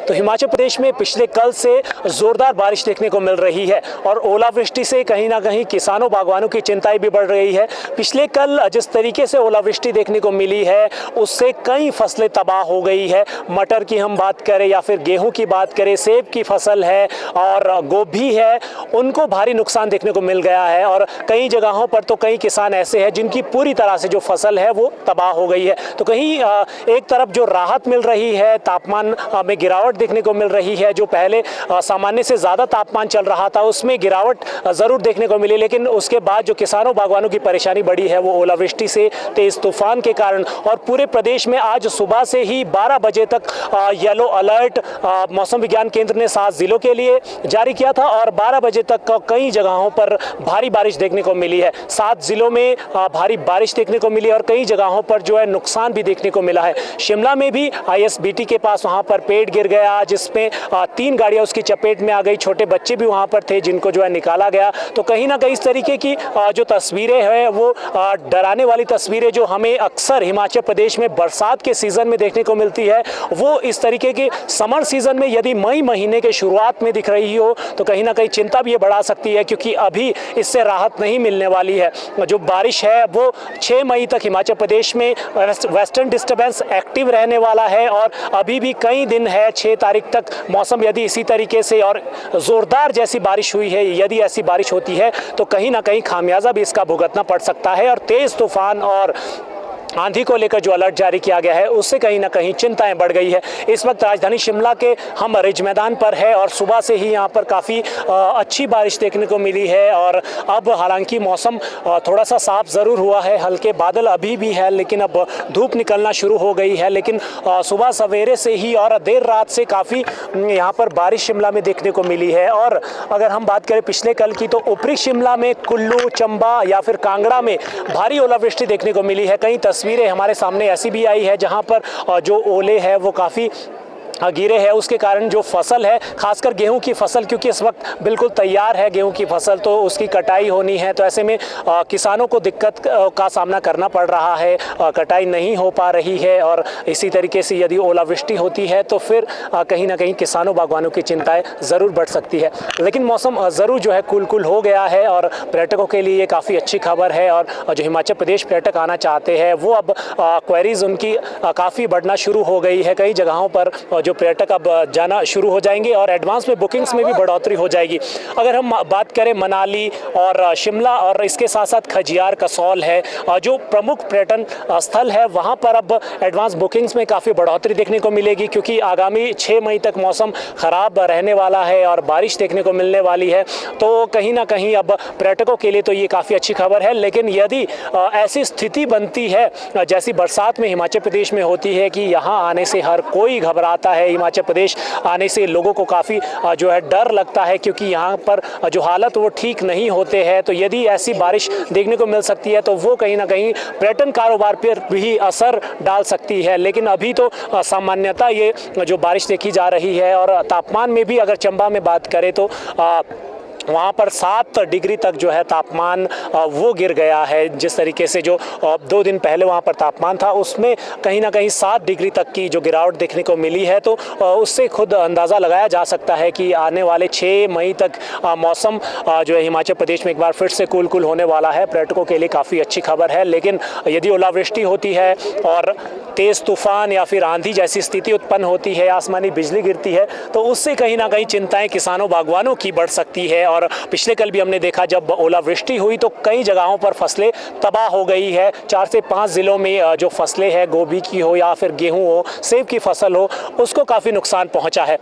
तो हिमाचल प्रदेश में पिछले कल से जोरदार बारिश देखने को मिल रही है और ओलावृष्टि से कहीं ना कहीं किसानों बागवानों की चिंताएं भी बढ़ रही है। पिछले कल जिस तरीके से ओलावृष्टि देखने को मिली है उससे कई फसलें तबाह हो गई है। मटर की हम बात करें या फिर गेहूं की बात करें, सेब की फसल है और गोभी है, उनको भारी नुकसान देखने को मिल गया है। और कई जगहों पर तो कई किसान ऐसे हैं जिनकी पूरी तरह से जो फसल है वो तबाह हो गई है। तो कहीं एक तरफ जो राहत मिल रही है, तापमान में गिरावट देखने को मिल रही है। जो पहले सामान्य से ज़्यादा तापमान चल रहा था उसमें गिरावट ज़रूर देखने को मिली, लेकिन उसके बाद जो किसानों बागवानों की परेशानी बढ़ी है वो ओलावृष्टि से, तेज़ तूफान के कारण। और पूरे प्रदेश में आज सुबह से ही 12 बजे तक येलो अलर्ट मौसम विज्ञान केंद्र ने 7 जिलों के लिए जारी किया था और 12 बजे तक कई जगहों पर भारी बारिश देखने को मिली है। 7 जिलों में भारी बारिश देखने को मिली और कई जगहों पर जो है नुकसान भी देखने को मिला है। शिमला में भी ISBT के पास वहां पर पेड़ गिर गया जिसमें 3 गाड़ियां उसकी चपेट में आ गई। छोटे बच्चे भी वहां पर थे जिनको जो है निकाला गया। तो कहीं ना कहीं इस तरीके की जो तस्वीरें हैं वो डराने वाली तस्वीरें जो हमें अक्सर हिमाचल प्रदेश में बरसात के सीजन में देखने को मिलती है, वो इस तरीके के समर सीजन में यदि मई महीने के शुरुआत में दिख रही हो तो कहीं ना कहीं चिंता भी ये बढ़ा सकती है, क्योंकि अभी इससे राहत नहीं मिलने वाली है। जो बारिश है वो 6 मई तक हिमाचल प्रदेश में वेस्टर्न डिस्टर्बेंस एक्टिव रहने वाला है और अभी भी कई दिन है। 6 तारीख तक मौसम यदि इसी तरीके से और ज़ोरदार जैसी बारिश हुई है, यदि ऐसी बारिश होती है तो कहीं ना कहीं खामियाजा भी इसका भुगतना पड़ सकता है। और तेज़ तूफान और आंधी को लेकर जो अलर्ट जारी किया गया है उससे कहीं ना कहीं चिंताएं बढ़ गई है। इस वक्त राजधानी शिमला के हम रिज मैदान पर है और सुबह से ही यहाँ पर काफ़ी अच्छी बारिश देखने को मिली है। और अब हालांकि मौसम थोड़ा सा साफ ज़रूर हुआ है, हल्के बादल अभी भी है, लेकिन अब धूप निकलना शुरू हो गई है। लेकिन सुबह सवेरे से ही और देर रात से काफ़ी यहाँ पर बारिश शिमला में देखने को मिली है। और अगर हम बात करें पिछले कल की तो ऊपरी शिमला में, कुल्लू, चंबा या फिर कांगड़ा में भारी ओलावृष्टि देखने को मिली है। कई तस्वीरें हमारे सामने ऐसी भी आई है जहां पर जो ओले है वो काफ़ी गिरे हैं। उसके कारण जो फसल है, खासकर गेहूं की फसल, क्योंकि इस वक्त बिल्कुल तैयार है गेहूं की फसल, तो उसकी कटाई होनी है। तो ऐसे में किसानों को दिक्कत का सामना करना पड़ रहा है, कटाई नहीं हो पा रही है। और इसी तरीके से यदि ओलावृष्टि होती है तो फिर कहीं ना कहीं किसानों बागवानों की चिंताएं ज़रूर बढ़ सकती है। लेकिन मौसम ज़रूर जो है कुल हो गया है और पर्यटकों के लिए ये काफ़ी अच्छी खबर है। और जो हिमाचल प्रदेश पर्यटक आना चाहते हैं वो अब क्वेरीज उनकी काफ़ी बढ़ना शुरू हो गई है। कई जगहों पर जो पर्यटक अब जाना शुरू हो जाएंगे और एडवांस में बुकिंग्स में भी बढ़ोतरी हो जाएगी। अगर हम बात करें मनाली और शिमला और इसके साथ साथ खजियार, कसौल है, जो प्रमुख पर्यटन स्थल है, वहां पर अब एडवांस बुकिंग्स में काफ़ी बढ़ोतरी देखने को मिलेगी, क्योंकि आगामी 6 मई तक मौसम ख़राब रहने वाला है और बारिश देखने को मिलने वाली है। तो कहीं ना कहीं अब पर्यटकों के लिए तो ये काफ़ी अच्छी खबर है। लेकिन यदि ऐसी स्थिति बनती है जैसी बरसात में हिमाचल प्रदेश में होती है कि यहाँ आने से हर कोई घबराता है, हिमाचल प्रदेश आने से लोगों को काफ़ी जो है डर लगता है, क्योंकि यहाँ पर जो हालत वो ठीक नहीं होते हैं। तो यदि ऐसी बारिश देखने को मिल सकती है तो वो कहीं ना कहीं पर्यटन कारोबार पर भी असर डाल सकती है। लेकिन अभी तो सामान्यतः ये जो बारिश देखी जा रही है। और तापमान में भी अगर चंबा में बात करें तो वहाँ पर 7 डिग्री तक जो है तापमान वो गिर गया है। जिस तरीके से जो 2 दिन पहले वहाँ पर तापमान था उसमें कहीं ना कहीं 7 डिग्री तक की जो गिरावट देखने को मिली है। तो उससे खुद अंदाज़ा लगाया जा सकता है कि आने वाले 6 मई तक मौसम जो है हिमाचल प्रदेश में एक बार फिर से कूल होने वाला है। पर्यटकों के लिए काफ़ी अच्छी खबर है। लेकिन यदि ओलावृष्टि होती है और तेज़ तूफान या फिर आंधी जैसी स्थिति उत्पन्न होती है, आसमानी बिजली गिरती है, तो उससे कहीं ना कहीं चिंताएं किसानों बागवानों की बढ़ सकती है। और पिछले कल भी हमने देखा जब ओलावृष्टि हुई तो कई जगहों पर फसलें तबाह हो गई है। 4 से 5 जिलों में जो फसलें हैं, गोभी की हो या फिर गेहूं हो, सेब की फसल हो, उसको काफ़ी नुकसान पहुंचा है।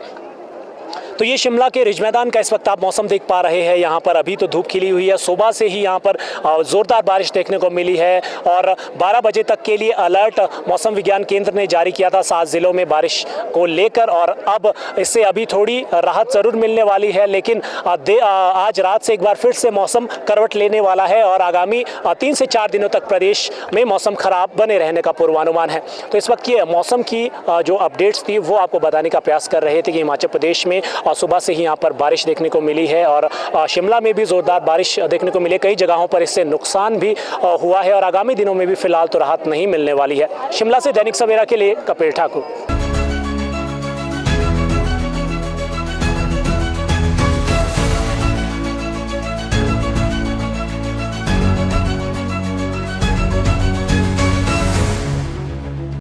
तो ये शिमला के रिज मैदान का इस वक्त आप मौसम देख पा रहे हैं। यहाँ पर अभी तो धूप खिली हुई है, सुबह से ही यहाँ पर ज़ोरदार बारिश देखने को मिली है और 12 बजे तक के लिए अलर्ट मौसम विज्ञान केंद्र ने जारी किया था 7 जिलों में बारिश को लेकर। और अब इससे अभी थोड़ी राहत ज़रूर मिलने वाली है, लेकिन आज रात से एक बार फिर से मौसम करवट लेने वाला है और आगामी 3 से 4 दिनों तक प्रदेश में मौसम खराब बने रहने का पूर्वानुमान है। तो इस वक्त ये मौसम की जो अपडेट्स थी वो आपको बताने का प्रयास कर रहे थे कि हिमाचल प्रदेश में सुबह से ही यहाँ पर बारिश देखने को मिली है और शिमला में भी ज़ोरदार बारिश देखने को मिली। कई जगहों पर इससे नुकसान भी हुआ है और आगामी दिनों में भी फिलहाल तो राहत नहीं मिलने वाली है। शिमला से दैनिक सवेरा के लिए कपिल ठाकुर।